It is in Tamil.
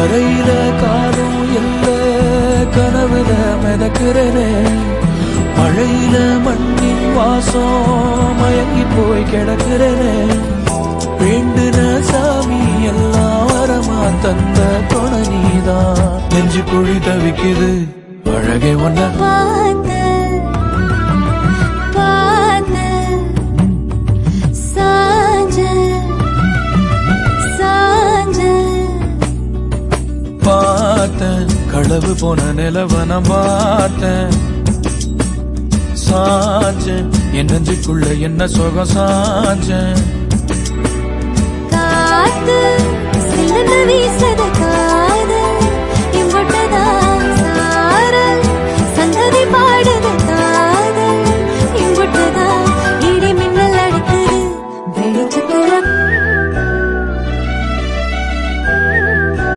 கரையில காலும் இல்ல கனவுல மிதக்கிறனே மழையில மண்ணின் வாசம் மயங்கி போய் கிடக்கிறனே வேண்டுன சாமி எல்லாம் வரமா தந்த துணை நீதான் நெஞ்சு குழி தவிக்குது அழகே ஒன்ன பார்த்தேன் களவு போன நிலவன பார்த்தேன் சாஞ்சேன் என் நெஞ்சுக்குள்ள என்ன சுகம் சாஞ்சேன் காத்து சிலந்து வீசத